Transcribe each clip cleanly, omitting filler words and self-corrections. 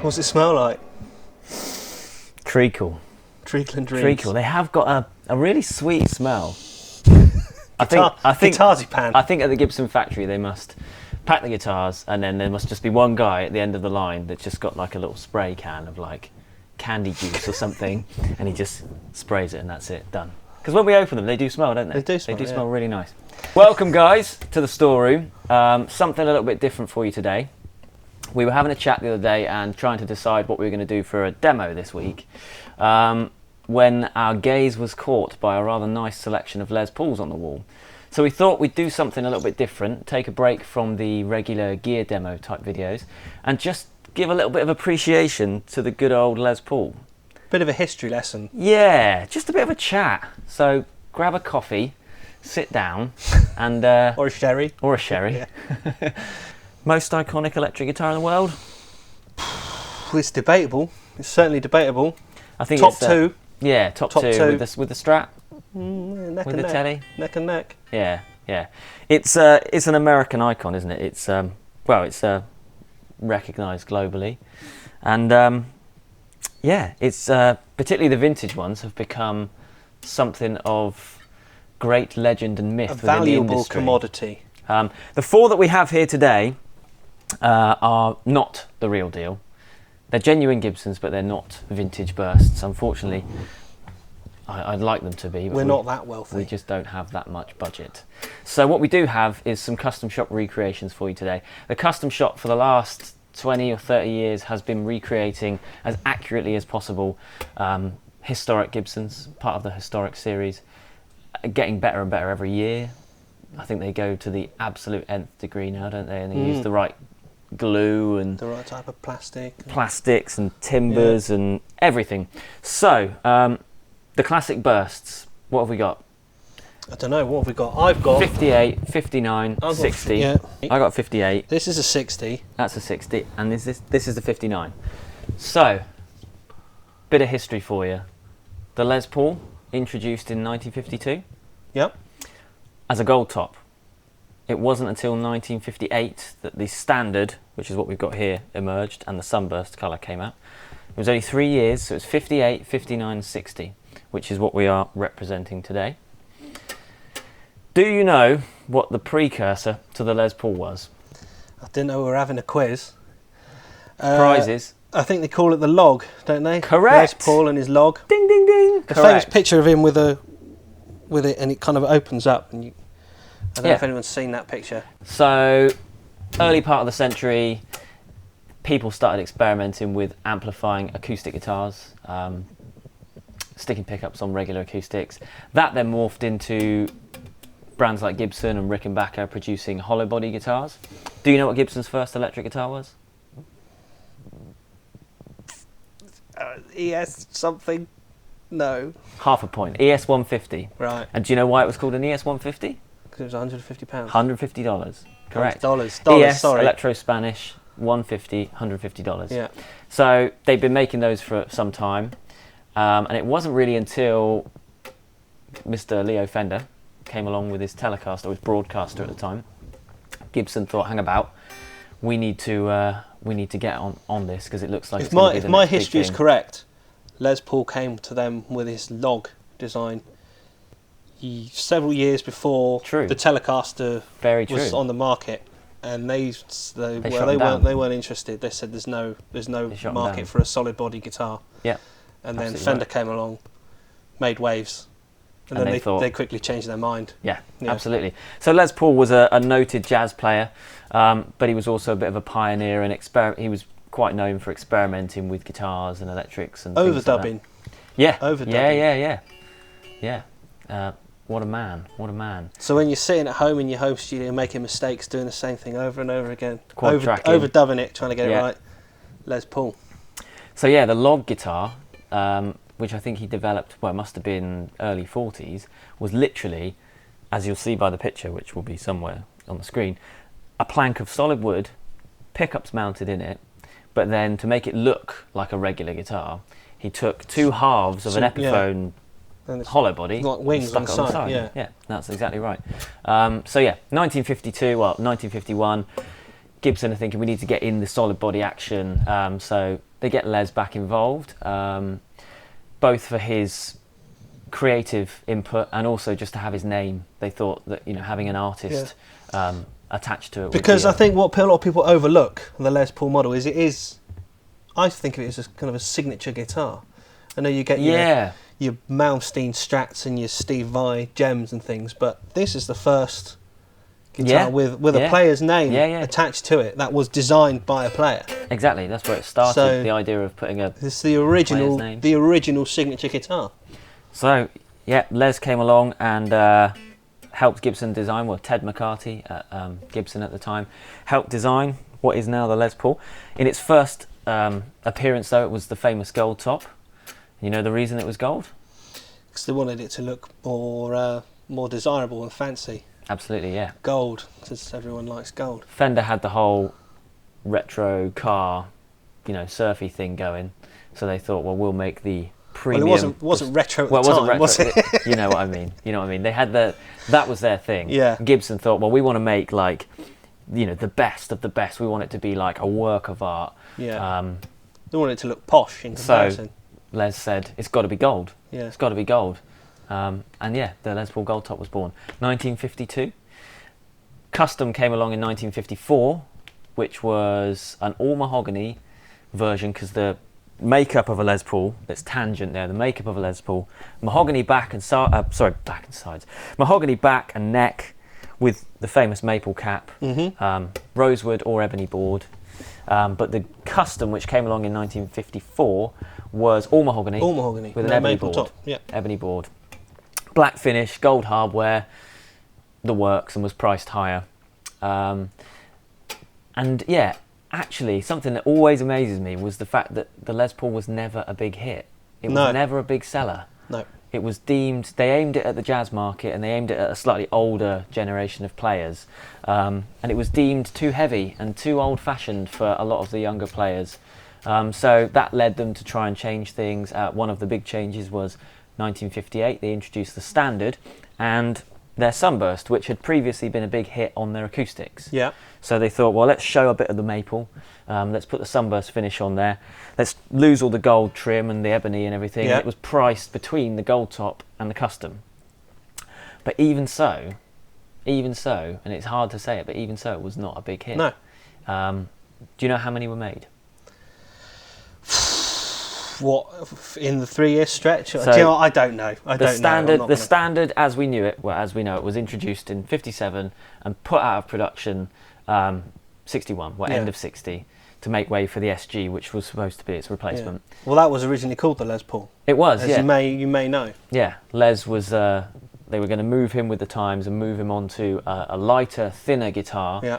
What's it smell like? Treacle. Treacle and dreams. Treacle. They have got a really sweet smell. I think Guitarsipan. I think at the Gibson factory they must pack the guitars, and then there must just be one guy at the end of the line that's just got like a little spray can of like candy juice or something, and he just sprays it, and that's it, done. Because when we open them, they do smell, don't they? They do smell really nice. Welcome, guys, to the storeroom. Something a little bit different for you today. We were having a chat the other day and trying to decide what we were going to do for a demo this week, when our gaze was caught by a rather nice selection of Les Pauls on the wall. So we thought we'd do something a little bit different, take a break from the regular gear demo type videos, and just give a little bit of appreciation to the good old Les Paul. Bit of a history lesson. Yeah, just a bit of a chat. So grab a coffee, sit down, and Or a sherry. or a sherry. Yeah. Most iconic electric guitar in the world? It's debatable. It's certainly debatable. I think Top it's two. Yeah, top two with the Strat, Neck with and the neck. telly. Neck and neck. Yeah. It's an American icon, isn't it? It's it's recognised globally, and it's particularly the vintage ones have become something of great legend and myth A within the valuable industry. commodity. The four that we have here today are not the real deal. They're genuine Gibsons, but they're not vintage bursts. Unfortunately, I'd like them to be. But We're not that wealthy. We just don't have that much budget. So what we do have is some custom shop recreations for you today. The custom shop for the last 20 or 30 years has been recreating as accurately as possible historic Gibsons, part of the historic series, getting better and better every year. I think they go to the absolute nth degree now, don't they? And they use the right glue and The right type of plastic. plastics and timbers and everything. So, the classic bursts, what have we got? I don't know, what have we got? I've got 58, 59, I've got 60. yeah. I got 58. This is a 60. That's a 60. And this is the 59. So, bit of history for you. The Les Paul, introduced in 1952 Yep. as a gold top. It wasn't until 1958 that the standard, which is what we've got here, emerged and the Sunburst colour came out. It was only 3 years, so it's 58, 59, 60, which is what we are representing today. Do you know what the precursor to the Les Paul was? I didn't know we were having a quiz. Prizes. I think they call it the log, don't they? Correct. Les Paul and his log. Ding, ding, ding. The famous picture of him with it, and it kind of opens up. And I don't know if anyone's seen that picture. So, early part of the century, people started experimenting with amplifying acoustic guitars, sticking pickups on regular acoustics. That then morphed into brands like Gibson and Rickenbacker producing hollow body guitars. Do you know what Gibson's first electric guitar was? ES something? No. Half a point. ES 150. Right. And do you know why it was called an ES 150? Because it was £150. $150. Correct. Dollars, ES, sorry. Electro-Spanish, 150, $150. Yeah. So they've been making those for some time, and it wasn't really until Mr. Leo Fender came along with his Telecaster, or his Broadcaster at the time. Gibson thought, hang about, we need to get on this because it looks like it's going to be the If my next big history is thing. correct, Les Paul came to them with his log design several years before True. the Telecaster Very was true. on the market, and they shot him down. weren't interested. They said there's no shot him down. market for a solid body guitar. Yeah. And then Absolutely Fender right. came along, made waves, and And then they thought- they quickly changed their mind. Yeah, Yeah. absolutely. So Les Paul was a noted jazz player, but he was also a bit of a pioneer and he was quite known for experimenting with guitars and electrics and things like that. Overdubbing. Yeah. Overdubbing. Yeah. What a man! What a man! So when you're sitting at home in your home studio making mistakes, doing the same thing over and over again, Quad tracking. overdubbing it, trying to get it right, Les Paul. So yeah, the log guitar, which I think he developed, well, it must have been early 40s, was literally, as you'll see by the picture, which will be somewhere on the screen, a plank of solid wood, pickups mounted in it, but then to make it look like a regular guitar, he took two halves of an Epiphone hollow body, like wings stuck on it the side. Yeah, that's exactly right. So yeah, 1951, Gibson are thinking we need to get in the solid body action, so they get Les back involved, both for his creative input and also just to have his name. They thought that, you know, having an artist attached to it. Because I think what a lot of people overlook on the Les Paul model is I think of it as a kind of a signature guitar. I know you get your Malmsteen Strats and your Steve Vai gems and things, but this is the first guitar with a player's name attached to it that was designed by a player. Exactly, that's where it started. So the idea of putting it's the original signature guitar. So yeah, Les came along and helped Gibson design. Well, Ted McCarty at Gibson at the time helped design what is now the Les Paul. In its first appearance, though, it was the famous gold top. You know the reason it was gold? Because they wanted it to look more desirable and fancy. Absolutely, yeah. Gold, because everyone likes gold. Fender had the whole retro car, you know, surfy thing going, so they thought, well, we'll make the premium. Well, it wasn't retro at the time, was it? You know what I mean. You know what I mean. They had that was their thing. Yeah. Gibson thought, well, we want to make like, you know, the best of the best. We want it to be like a work of art. Yeah. They want it to look posh in comparison. So Les said, it's got to be gold. Yeah. It's got to be gold. And yeah, the Les Paul Gold Top was born. 1952. Custom came along in 1954, which was an all mahogany version, because the makeup of a Les Paul, that's tangent there, the makeup of a Les Paul, mahogany back and sides, mahogany back and neck with the famous maple cap, rosewood or ebony board. But the custom, which came along in 1954, was all mahogany with an ebony board. Top. Yeah. Ebony board. Black finish, gold hardware, the works, and was priced higher. And yeah, actually, something that always amazes me was the fact that the Les Paul was never a big hit. It was never a big seller. No. It was deemed, they aimed it at the jazz market and they aimed it at a slightly older generation of players. And it was deemed too heavy and too old-fashioned for a lot of the younger players. So that led them to try and change things. One of the big changes was 1958, they introduced the Standard and their Sunburst, which had previously been a big hit on their acoustics. Yeah. So they thought, well, let's show a bit of the maple. Let's put the Sunburst finish on there. Let's lose all the gold trim and the ebony and everything. Yeah. And it was priced between the gold top and the custom. But even so, and it's hard to say it, but even so, it was not a big hit. No. Do you know how many were made? What, in the 3-year stretch? So do you know what? I don't know. The standard, as we knew it, was introduced in '57 and put out of production '61, end of '60, to make way for the SG, which was supposed to be its replacement. Yeah. Well, that was originally called the Les Paul. It was, as you may know. Yeah, Les was. They were going to move him with the times and move him onto a lighter, thinner guitar. Yeah.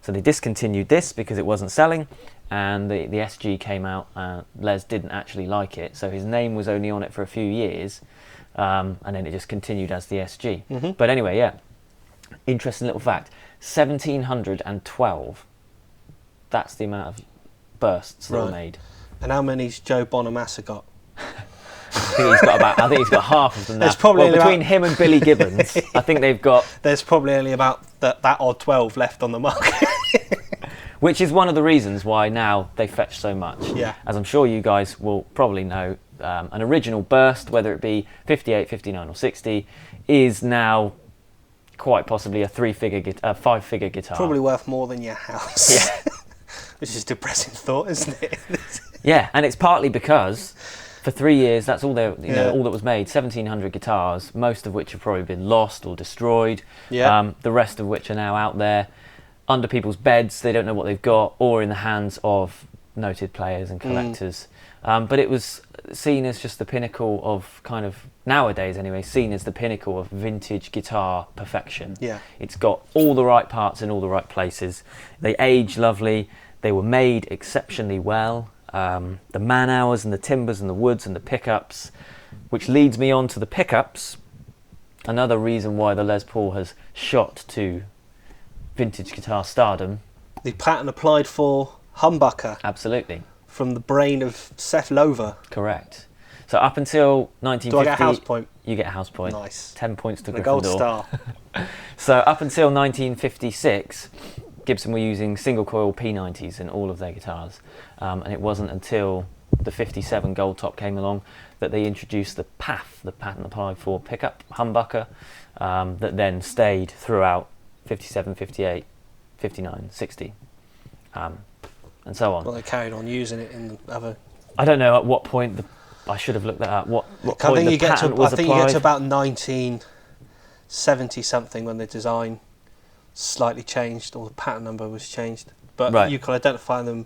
So they discontinued this because it wasn't selling. And the SG came out. Les didn't actually like it, so his name was only on it for a few years, and then it just continued as the SG. Mm-hmm. But anyway, yeah, interesting little fact: 1,712. That's the amount of bursts that were made. And how many's Joe Bonamassa got? I think he's got half of them now. There's probably between him and Billy Gibbons, I think they've got. There's probably only about that odd 12 left on the market. Which is one of the reasons why now they fetch so much. Yeah. As I'm sure you guys will probably know, an original burst, whether it be 58, 59 or 60, is now quite possibly a 5-figure guitar. Probably worth more than your house. Yeah. Which is a depressing thought, isn't it? Yeah, and it's partly because for 3 years, that's all all that was made, 1,700 guitars, most of which have probably been lost or destroyed. Yeah. The rest of which are now out there under people's beds. They don't know what they've got, or in the hands of noted players and collectors. But it was seen as just the pinnacle of kind of, nowadays anyway, seen as the pinnacle of vintage guitar perfection. Yeah. It's got all the right parts in all the right places. They age lovely. They were made exceptionally well. The man hours and the timbers and the woods and the pickups, which leads me on to the pickups. Another reason why the Les Paul has shot to vintage guitar stardom. The patent applied for humbucker. Absolutely. From the brain of Seth Lover. Correct. So up until 1950... Do I get a house point? You get a house point. Nice. 10 points to Gryffindor. A gold star. So up until 1956, Gibson were using single coil P90s in all of their guitars. And it wasn't until the 57 Gold Top came along that they introduced the PAF, the patent applied for pickup humbucker, that then stayed throughout 57, 58, 59, 60, and so on. Well, they carried on using it in the other... I don't know at what point, I should have looked that up, what I point think the you get patent to, was I think applied. you get to about 1970 something when the design slightly changed, or the patent number was changed. But Right. you can identify them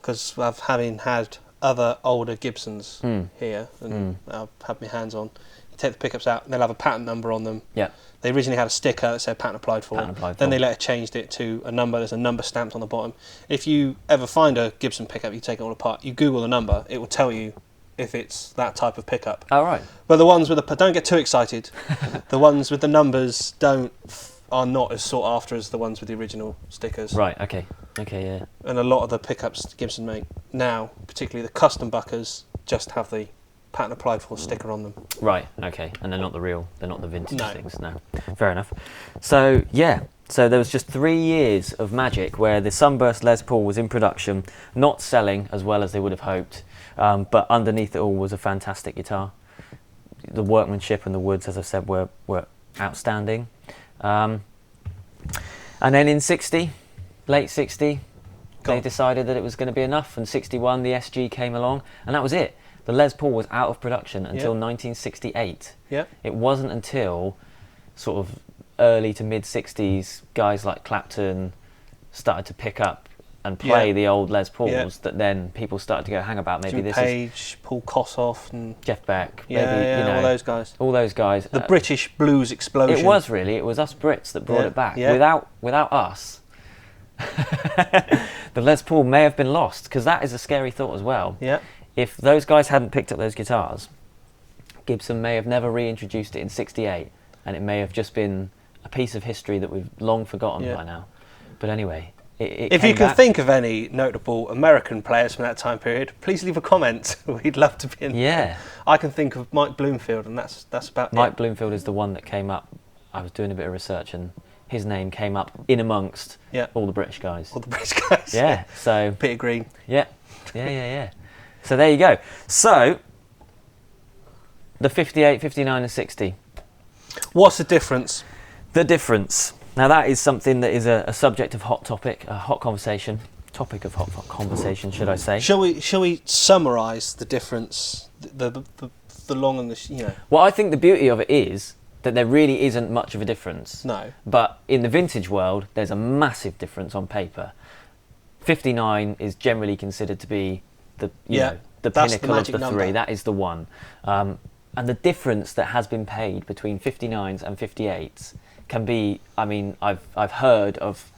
because of having had other older Gibsons here, and I've had my hands on. You take the pickups out, they'll have a patent number on them. Yeah. They originally had a sticker that said patent applied for. Then they later changed it to a number. There's a number stamped on the bottom. If you ever find a Gibson pickup, you take it all apart, you Google the number, it will tell you if it's that type of pickup. Oh, right. But the ones with the... Don't get too excited. The ones with the numbers are not as sought after as the ones with the original stickers. Right, okay. Okay, yeah. And a lot of the pickups Gibson make now, particularly the custom buckers, just have the patent applied for sticker on them. Right, okay. And they're not the vintage No. things, no. Fair enough. So, yeah. So there was just 3 years of magic where the Sunburst Les Paul was in production, not selling as well as they would have hoped, but underneath it all was a fantastic guitar. The workmanship and the woods, as I said, were outstanding. And then in 60, late 60, they decided that it was going to be enough, and 61 the SG came along, and that was it. The Les Paul was out of production until 1968. Yeah. It wasn't until sort of early to mid 60s guys like Clapton started to pick up and play the old Les Pauls that then people started to go, hang about, maybe Jimmy this Page, Paul Kossoff, and Jeff Beck, you know, all those guys. All those guys. The British blues explosion. It was us Brits that brought it back. Yeah. Without us, the Les Paul may have been lost, because that is a scary thought as well. Yeah. If those guys hadn't picked up those guitars, Gibson may have never reintroduced it in 68, and it may have just been a piece of history that we've long forgotten by now. But anyway, it if you can think of any notable American players from that time period, please leave a comment. We'd love to be in. Yeah. I can think of Mike Bloomfield, and that's about Mike it. Bloomfield is the one that came up. I was doing a bit of research, and his name came up in amongst all the British guys. All the British guys. Yeah. So Peter Green. Yeah. So there you go. So the 58, 59 and 60. What's the difference? The difference. Now that is something that is a subject of hot topic, a hot conversation. Topic of hot conversation, should I say? Shall we summarise the difference, the long and the Well, I think the beauty of it is that there really isn't much of a difference. No. But in the vintage world, there's a massive difference on paper. 59 is generally considered to be the pinnacle of the number. three. That is the one. And the difference that has been paid between 59s and 58s can be, I mean, I've heard of,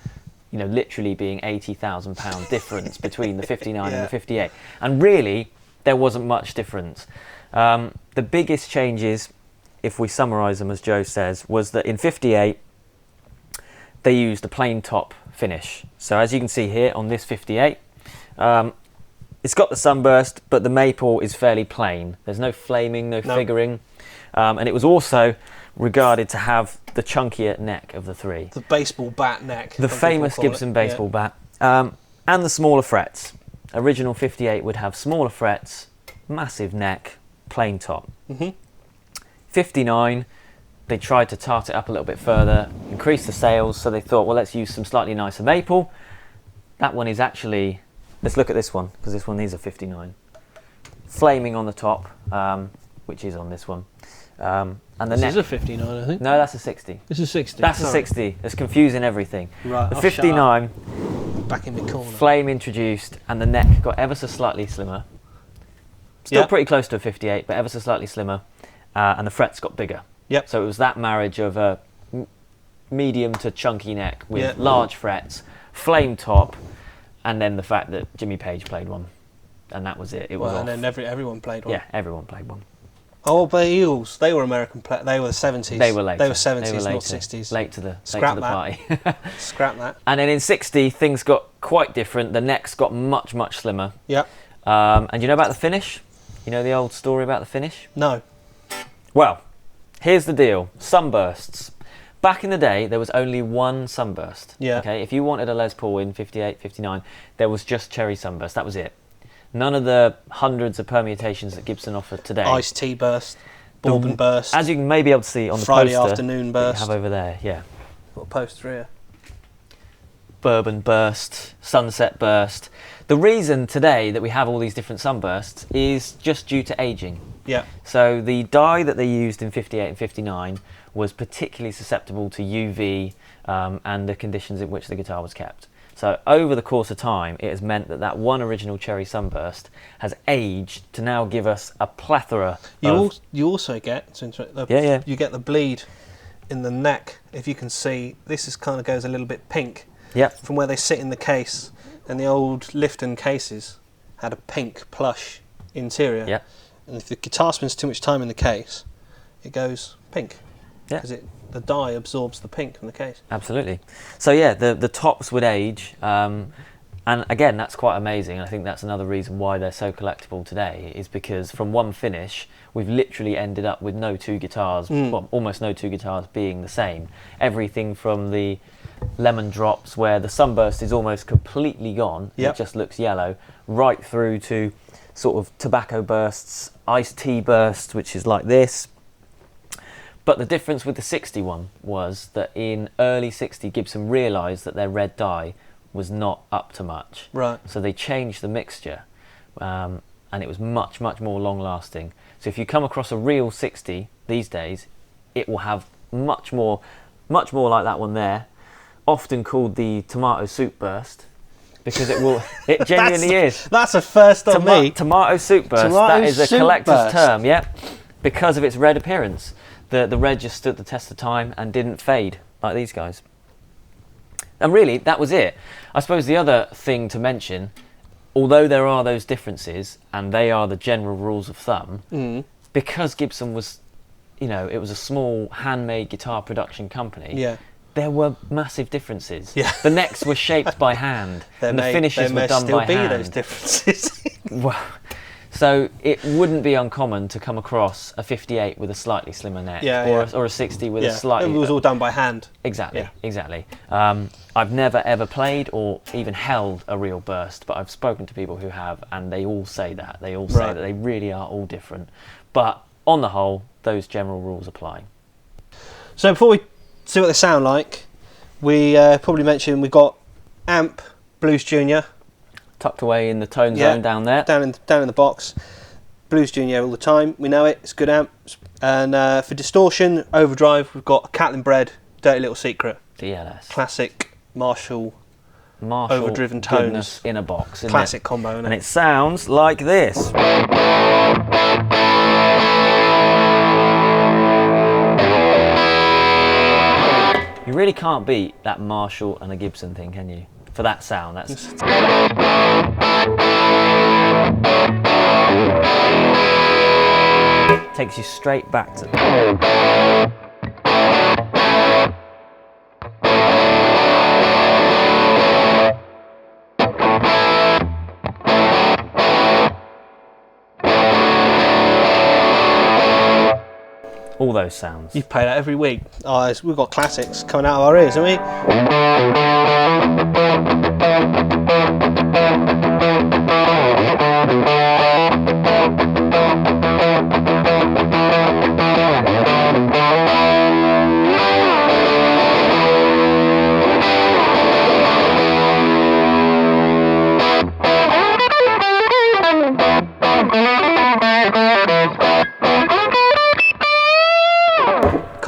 literally being £80,000 difference between the 59 and the 58. And really, there wasn't much difference. The biggest changes, if we summarise them as Joe says, was that in 58, they used a plain top finish. So as you can see here on this 58, it's got the sunburst, but the maple is fairly plain. There's no flaming, no figuring. And it was also regarded to have the chunkier neck of the three. The baseball bat neck. The famous Gibson baseball bat. And the smaller frets. Original 58 would have smaller frets, massive neck, plain top. 59, they tried to tart it up a little bit further, increase the sales, so they thought, well, let's use some slightly nicer maple. That one is actually... Let's look at this one, because this one is a 59. Flaming on the top, which is on this one. And the This neck... is a 59, I think. No, that's a 60. This is 60. That's Sorry. a 60. It's confusing everything. Right, The I'll shut 59, Back in the corner. flame introduced, and the neck got ever so slightly slimmer. Still pretty close to a 58, but ever so slightly slimmer, and the frets got bigger. Yep. So it was that marriage of a medium to chunky neck with large frets, flame top, and then the fact that Jimmy Page played one, and that was it. It was off. And then everyone played one. Yeah, everyone played one. Oh, the Eagles, they were American. They were the 70s. They were late. They were 70s, not 60s. Late to the party. Scrap that. And then in 60, things got quite different. The necks got much, much slimmer. Yep. And you know about the finish? You know the old story about the finish? No. Well, here's the deal. Sunbursts. Back in the day, there was only one Sunburst. Yeah. Okay. If you wanted a Les Paul in 58, 59, there was just Cherry Sunburst. That was it. None of the hundreds of permutations that Gibson offered today. Iced tea burst, bourbon burst. As you may be able to see on the Friday poster afternoon that burst. you have over there, yeah. Got a poster here. Bourbon burst, sunset burst. The reason today that we have all these different sunbursts is just due to aging. Yeah. So the dye that they used in 58 and 59 was particularly susceptible to UV and the conditions in which the guitar was kept. So over the course of time, it has meant that one original Cherry Sunburst has aged to now give us a plethora of... You also get... You get the bleed in the neck. If you can see, this kind of goes a little bit pink. Yep. From where they sit in the case. And the old Lifton cases had a pink plush interior. Yep. And if the guitar spends too much time in the case, it goes pink. Yeah. Because the dye absorbs the pink from the case. Absolutely. So yeah, the tops would age, and again, that's quite amazing. I think that's another reason why they're so collectible today, is because from one finish, we've literally ended up with no two guitars, well, almost no two guitars being the same. Everything from the lemon drops, where the sunburst is almost completely gone, it just looks yellow, right through to sort of tobacco bursts, iced tea bursts, which is like this. But the difference with the 61 was that in early 60, Gibson realised that their red dye was not up to much. Right. So they changed the mixture, and it was much, much more long-lasting. So if you come across a real 60 these days, it will have much more like that one there, often called the tomato soup burst, because it genuinely is. That's a first on me. Tomato soup burst, that is a collector's term, yeah, because of its red appearance. The red just stood the test of time and didn't fade like these guys. And really, that was it. I suppose the other thing to mention, although there are those differences, and they are the general rules of thumb, because Gibson was, it was a small handmade guitar production company, there were massive differences. Yeah. The necks were shaped by hand, and the finishes were done by hand. There may still be those differences. Well, so it wouldn't be uncommon to come across a 58 with a slightly slimmer neck, or a 60 with a slightly... It was all done by hand. Exactly, exactly. I've never ever played or even held a real burst, but I've spoken to people who have, and they all say that. They all say that they really are all different. But on the whole, those general rules apply. So before we see what they sound like, we probably mentioned we've got amp, Blues Junior, tucked away in the tone zone down there. Down in the box. Blues Junior all the time. We know it. It's good amp. And for distortion, overdrive, we've got a Catlin Bred, Dirty Little Secret. DLS. Classic Marshall overdriven tones in a box. Classic combo, isn't it? And it sounds like this. You really can't beat that Marshall and a Gibson thing, can you? For that sound, that's... Takes you straight back to... all those sounds. You play that every week. Oh, we've got classics coming out of our ears, haven't we?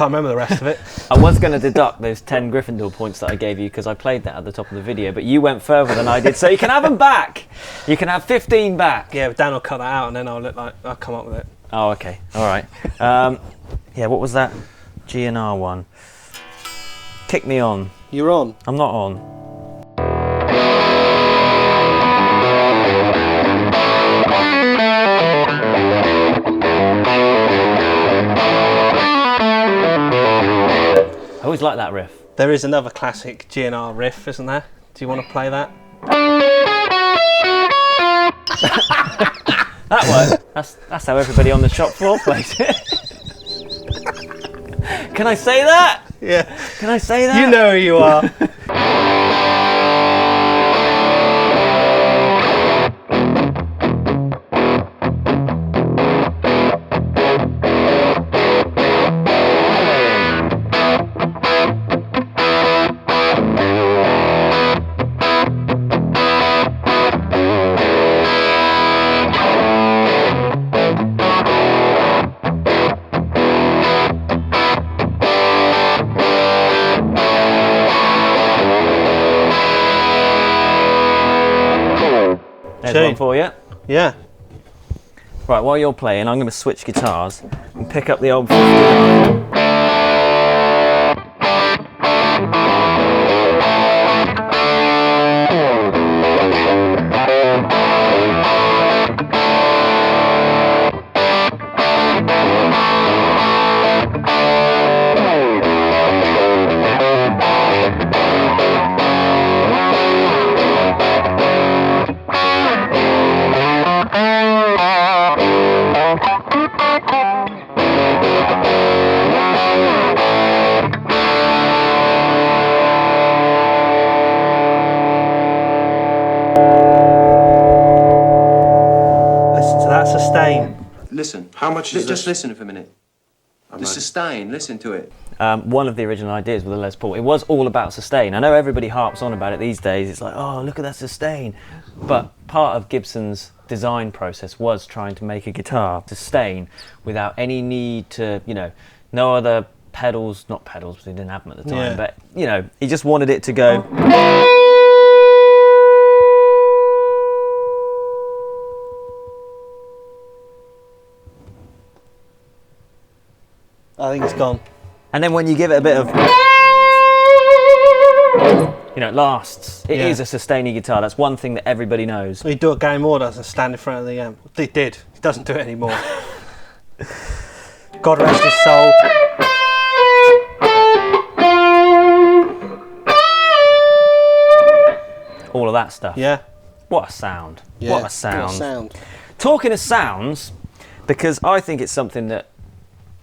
can't remember the rest of it. I was going to deduct those 10 Gryffindor points that I gave you because I played that at the top of the video, but you went further than I did, so you can have them back. You can have 15 back. Yeah, but Dan will cut that out and then I'll come up with it. Oh, okay. All right. Yeah, what was that G and R one? Kick me on. You're on. I'm not on. I always like that riff. There is another classic G&R riff, isn't there? Do you want to play that? That one. That's how everybody on the shop floor plays it. Can I say that? Yeah. Can I say that? You know who you are. There's one for you. Yeah. Right, while you're playing, I'm going to switch guitars and pick up the old 59. Sustain. Listen. How much is just listen for a minute. The sustain, listen to it. One of the original ideas with the Les Paul, it was all about sustain. I know everybody harps on about it these days. It's like, oh, look at that sustain. But part of Gibson's design process was trying to make a guitar sustain without any need to, no other pedals, not pedals, because he didn't have them at the time, but, he just wanted it to go. I think it's gone. And then when you give it a bit of, it lasts. It is a sustaining guitar. That's one thing that everybody knows. He'd do what Gary Moore does and stand in front of the amp. He did. He doesn't do it anymore. God rest his soul. All of that stuff. Yeah. What a sound. Yeah. What a sound. What a sound. Talking of sounds, because I think it's something that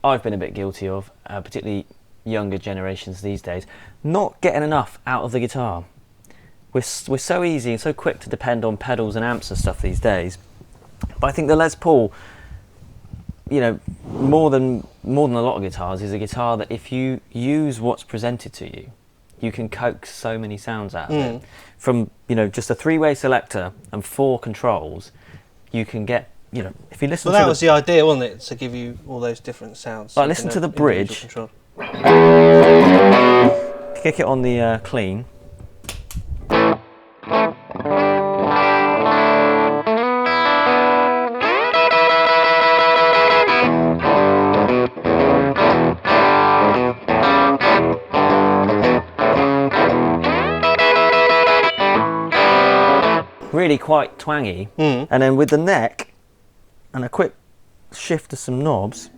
I've been a bit guilty of, particularly younger generations these days, not getting enough out of the guitar. We're so easy and so quick to depend on pedals and amps and stuff these days. But I think the Les Paul, more than a lot of guitars, is a guitar that if you use what's presented to you, you can coax so many sounds out of it. From just a 3-way selector and 4 controls, you can get. If you listen. Well, that was the idea, wasn't it? To give you all those different sounds. Like, listen to the bridge. Kick it on the clean. Really quite twangy, and then with the neck and a quick shift to some knobs,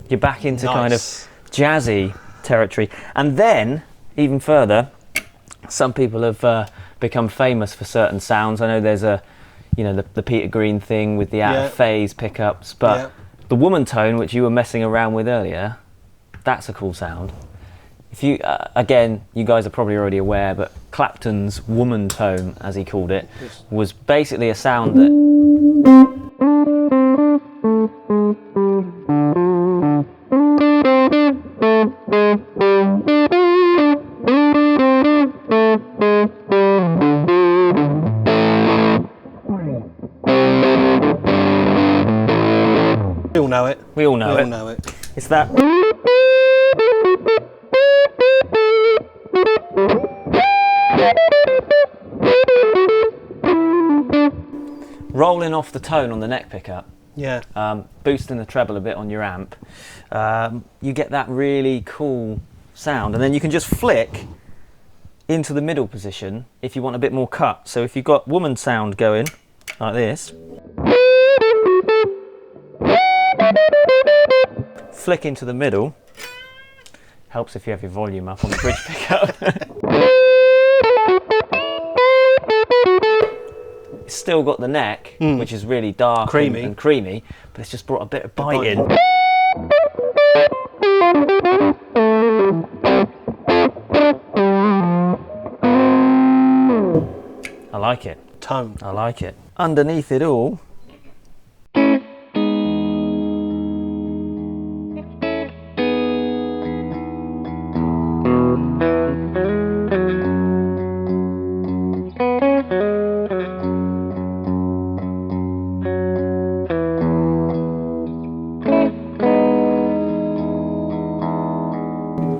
you're back into kind of jazzy territory. And then even further, some people have become famous for certain sounds. I know there's the Peter Green thing with the out of phase pickups, but the woman tone, which you were messing around with earlier, that's a cool sound. If you again, you guys are probably already aware, but Clapton's woman tone, as he called it, was basically a sound that We all know it. We all know We it. all know it. It's that. Rolling off the tone on the neck pickup. Yeah. Boosting the treble a bit on your amp. You get that really cool sound, and then you can just flick into the middle position if you want a bit more cut. So if you've got woman sound going like this, flick into the middle. Helps if you have your volume up on the bridge pickup. It's still got the neck, which is really dark and creamy, but it's just brought a bit of bite in. I like it. Tone. I like it. Underneath it all, you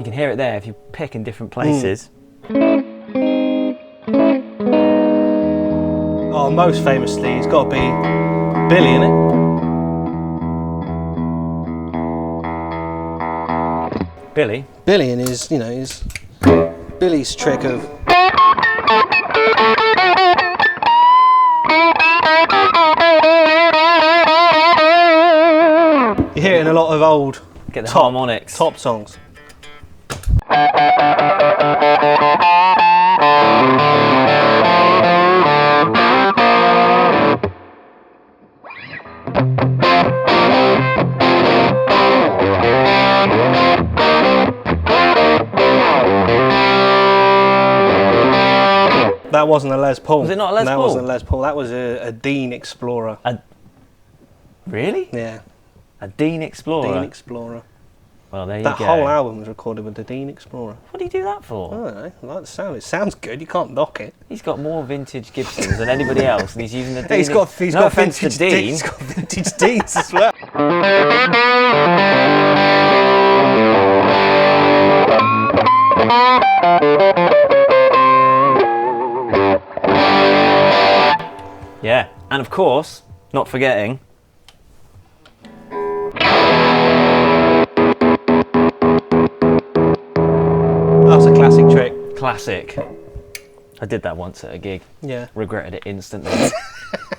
can hear it there if you pick in different places. Oh, most famously, it's got to be Billy, innit? Billy? Billy and his, you know, his Billy's trick of. You hear it in a lot of old Get the harmonics. top songs. That wasn't a Les Paul. Was it not a Les Paul? That wasn't a Les Paul. That was a Dean Explorer. Really? Yeah. A Dean Explorer? Dean Explorer. Well, there you That go. whole album was recorded with the Dean Explorer. What do you do that for? I don't know. I like the sound. It sounds good. You can't knock it. He's got more vintage Gibsons than anybody else, and he's using the Dean. He's got offense to vintage Dean. He's got vintage Deans as well. Yeah, and of course, not forgetting. That's a classic trick. Classic. I did that once at a gig. Yeah. Regretted it instantly.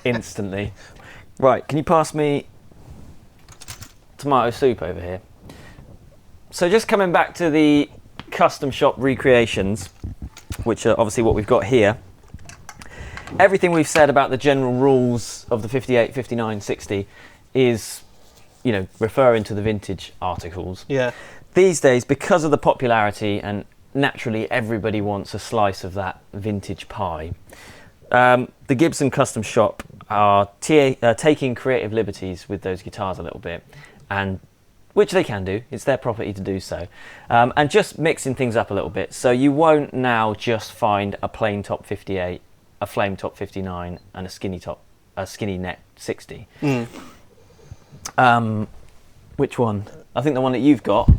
Instantly. Right, can you pass me tomato soup over here? So just coming back to the custom shop recreations, which are obviously what we've got here. Everything we've said about the general rules of the 58, 59, 60 is, you know, referring to the vintage articles. Yeah. These days, because of the popularity and naturally everybody wants a slice of that vintage pie, the Gibson Custom Shop are taking creative liberties with those guitars a little bit, and which they can do, it's their property to do so, and just mixing things up a little bit. So you won't now just find a plain top 58, a flame top 59, and a skinny neck 60. Which one? I think the one that you've got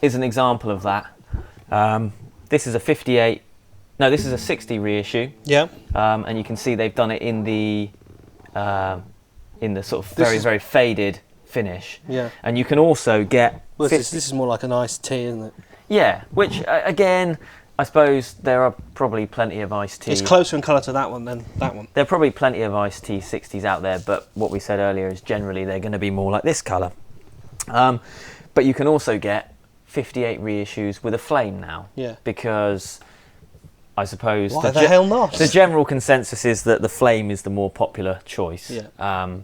is an example of that. This is a 58. No, this is a 60 reissue. Yeah. And you can see they've done it in the sort of very faded finish. Yeah. And you can also get. Well, this is more like an iced tea, isn't it? Yeah. Which again, I suppose there are probably plenty of iced tea. It's closer in colour to that one than that one. There are probably plenty of iced tea 60s out there, but what we said earlier is generally they're going to be more like this colour. But you can also get 58 reissues with a flame now. Yeah. Because I suppose why the hell not? The general consensus is that the flame is the more popular choice. Yeah.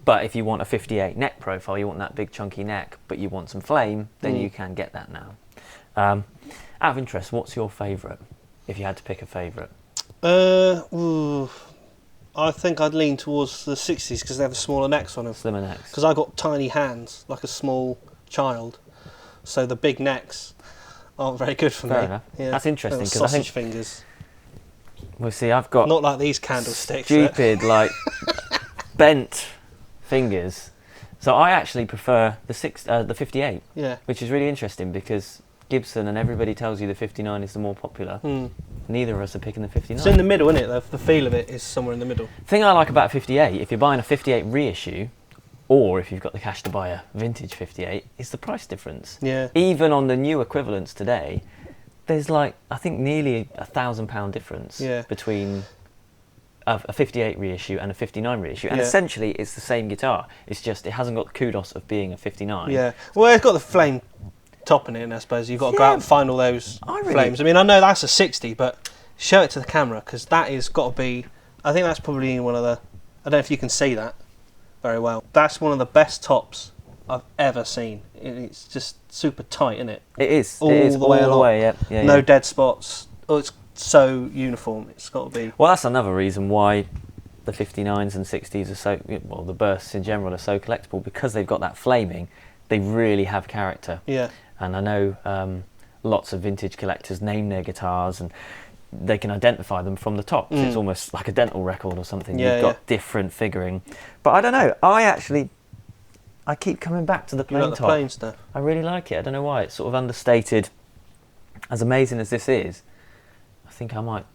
But if you want a 58 neck profile, you want that big chunky neck, but you want some flame, then you can get that now. Out of interest, what's your favourite? If you had to pick a favourite. I think I'd lean towards the 60s because they have the smaller necks on them. Slimmer necks. Because I got tiny hands, like a small child, so the big necks aren't very good for me. Fair enough. Yeah. That's interesting because I sausage think fingers. Well, see, I've got not like these candlesticks. stupid, like bent fingers. So I actually prefer the 58, Yeah. which is really interesting because Gibson and everybody tells you the 59 is the more popular. Neither of us are picking the 59. It's in the middle, isn't it? The feel of it is somewhere in the middle. The thing I like about a 58, if you're buying a 58 reissue, or if you've got the cash to buy a vintage 58, is the price difference. Yeah. Even on the new equivalents today, there's like, I think nearly £1,000 difference between a 58 reissue and a 59 reissue. And essentially it's the same guitar. It's just, it hasn't got the kudos of being a 59. Yeah. Well, it's got the flame top in it, and I suppose you've got to go out and find all those flames. I mean, I know that's a 60, but show it to the camera, because that is got to be, I think that's probably one of the, I don't know if you can see that very well. That's one of the best tops I've ever seen. It's just super tight, isn't it? It is. All the way, yeah. No dead spots. Oh, it's so uniform. It's got to be. Well, that's another reason why the 59s and 60s are so, well, the bursts in general are so collectible, because they've got that flaming. They really have character. Yeah. And I know lots of vintage collectors name their guitars and they can identify them from the tops. It's almost like a dental record or something. You've got different figuring. But I don't know. I keep coming back to the plain top. The plain stuff. I really like it. I don't know why. It's sort of understated. As amazing as this is, I think I might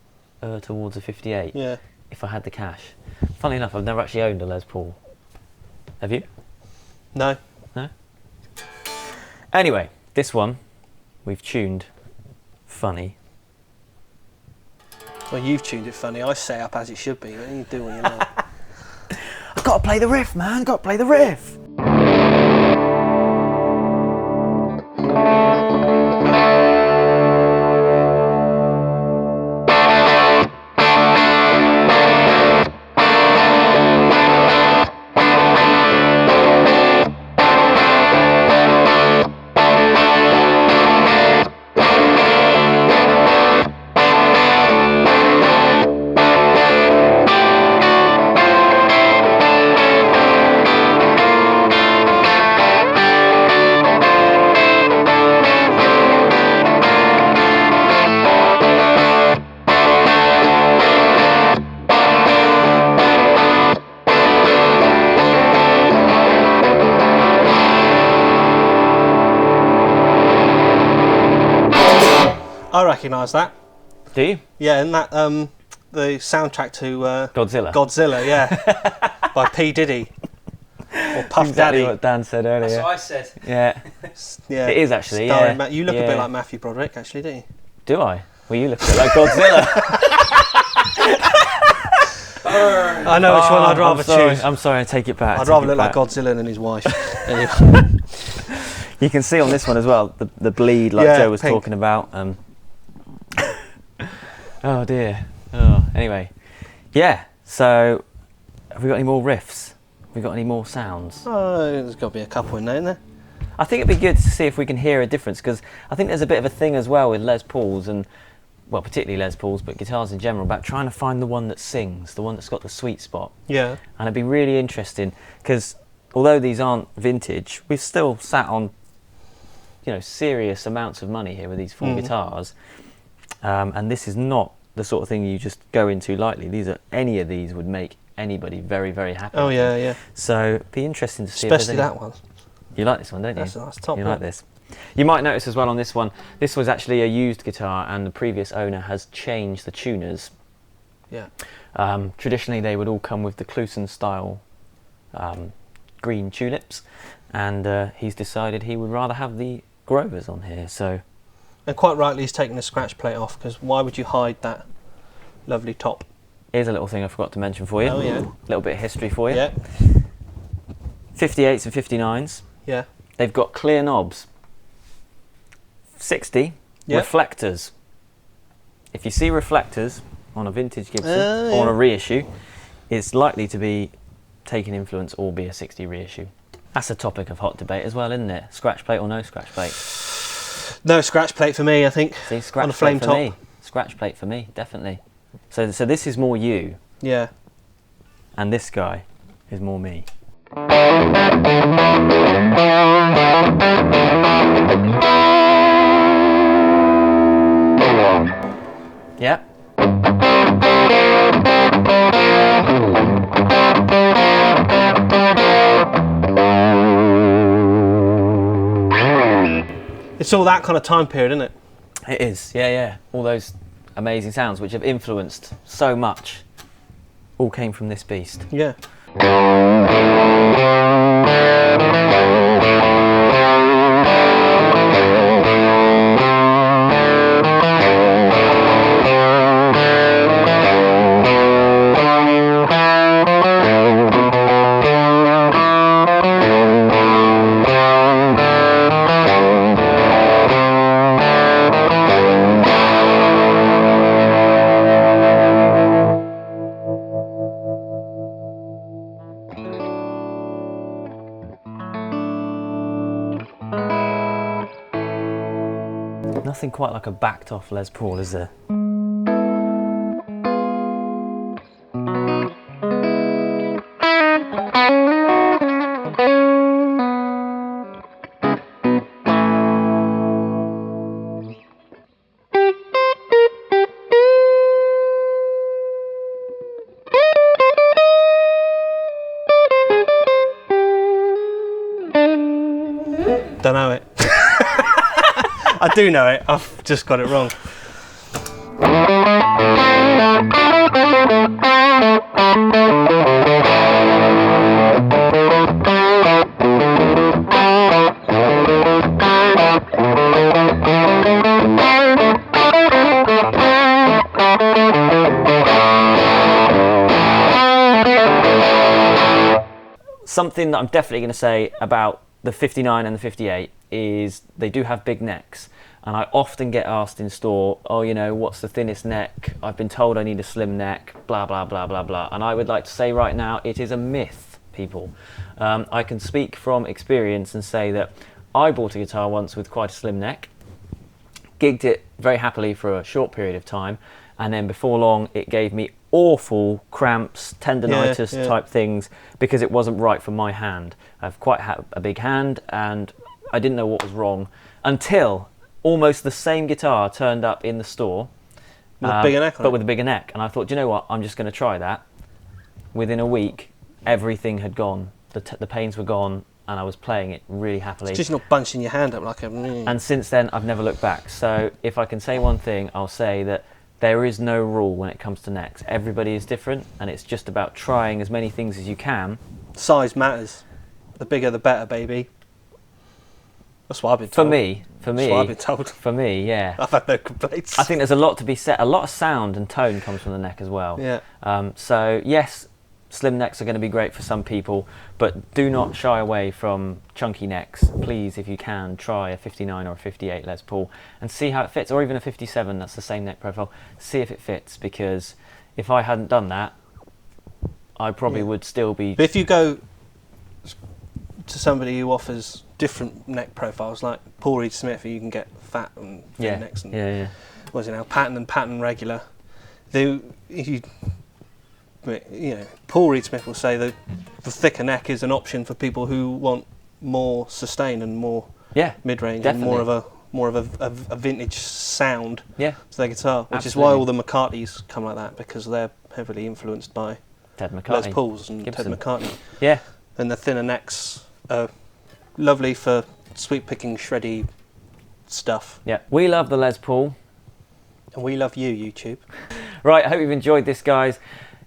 err towards a 58 if I had the cash. Funnily enough, I've never actually owned a Les Paul. Have you? No. No? Anyway, this one we've tuned funny. Well, you've tuned it funny. I set up as it should be. What are you doing? You know? I've got to play the riff, man. Got to play the riff. I recognise that. Do you? Yeah, and that the soundtrack to Godzilla. Godzilla, yeah, by P Diddy or Puff Exactly Daddy. what Dan said earlier. That's what I said. Yeah. Yeah, it is actually. Starring Yeah. You look a bit like Matthew Broderick, actually, don't you? Do I? Well, you look a bit like Godzilla. I know which one I'd rather choose. I'm sorry, I take it back. I'd rather look like Godzilla than his wife. You can see on this one as well the bleed, like Joe was pink. talking about. Oh dear. Oh, anyway, yeah. So, have we got any more riffs? Have we got any more sounds? Oh, there's got to be a couple in there, isn't there? I think it'd be good to see if we can hear a difference, because I think there's a bit of a thing as well with Les Pauls and, well, particularly Les Pauls, but guitars in general, about trying to find the one that sings, the one that's got the sweet spot. Yeah. And it'd be really interesting, because although these aren't vintage, we've still sat on, serious amounts of money here with these full guitars, and this is not the sort of thing you just go into lightly. Any of these would make anybody very, very happy. Oh yeah, yeah. So it'd be interesting to see. Especially that one. You like this one, don't you? That's top. You like this. You might notice as well on this one, this was actually a used guitar, and the previous owner has changed the tuners. Yeah. Traditionally, they would all come with the Clusen style green tulips, and he's decided he would rather have the Grovers on here. So. And quite rightly, he's taken the scratch plate off, because why would you hide that lovely top? Here's a little thing I forgot to mention for you. Oh yeah. A little bit of history for you. Yeah. 58s and 59s. Yeah. They've got clear knobs. 60 reflectors. If you see reflectors on a vintage Gibson or on a reissue, it's likely to be taking influence or be a 60 reissue. That's a topic of hot debate as well, isn't it? Scratch plate or no scratch plate? No scratch plate for me, I think. See, scratch on a flame plate for top. me. Scratch plate for me, definitely. So this is more you. Yeah. And this guy is more me. Yeah. It's all that kind of time period, isn't it? It is, yeah. All those amazing sounds which have influenced so much all came from this beast. Yeah. Nothing quite like a backed off Les Paul, is there? Don't know it. I do know it, I've just got it wrong. Something that I'm definitely going to say about the 59 and the 58 is they do have big necks, and I often get asked in store, oh, you know, what's the thinnest neck? I've been told I need a slim neck, blah blah blah blah blah. And I would like to say right now, it is a myth, people. I can speak from experience and say that I bought a guitar once with quite a slim neck, gigged it very happily for a short period of time, and then before long it gave me awful cramps, tendonitis type things, because it wasn't right for my hand. I've quite a big hand, and I didn't know what was wrong until almost the same guitar turned up in the store, with a bigger neck on but it. with a bigger neck. And I thought, do you know what? I'm just going to try that. Within a week, everything had gone. The pains were gone, and I was playing it really happily. It's just not bunching your hand up like a... And since then, I've never looked back. So if I can say one thing, I'll say that there is no rule when it comes to necks. Everybody is different, and it's just about trying as many things as you can. Size matters. The bigger the better, baby. That's what I've been told. For me, That's what I've been told. For me, yeah. I've had no complaints. I think there's a lot to be said. A lot of sound and tone comes from the neck as well. Yeah. So yes, slim necks are going to be great for some people, but do not shy away from chunky necks. Please, if you can, try a 59 or a 58 Les Paul and see how it fits, or even a 57. That's the same neck profile. See if it fits, because if I hadn't done that, I probably would still be. But if you go to somebody who offers different neck profiles, like Paul Reed Smith, who you can get fat and thin necks, and what's it now, pattern regular. Paul Reed Smith will say that the thicker neck is an option for people who want more sustain and more mid-range, definitely. and more of a vintage sound to their guitar, which Absolutely. is why all the McCartneys come like that, because they're heavily influenced by Ted McCartney, Les Pauls and Gibson. Ted McCartney. Yeah. And the thinner necks are lovely for sweet-picking, shreddy stuff. Yeah. We love the Les Paul. And we love you, YouTube. Right, I hope you've enjoyed this, guys.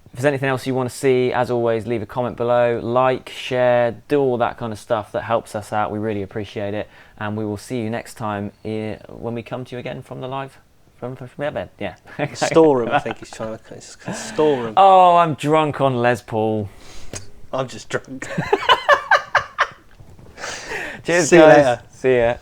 If there's anything else you want to see, as always, leave a comment below. Like, share, do all that kind of stuff that helps us out. We really appreciate it. And we will see you next time when we come to you again from the live... From their bed, yeah. Storeroom, I think he's trying to... It's storeroom. Oh, I'm drunk on Les Paul. I'm just drunk. Cheers, See you guys. later. See ya.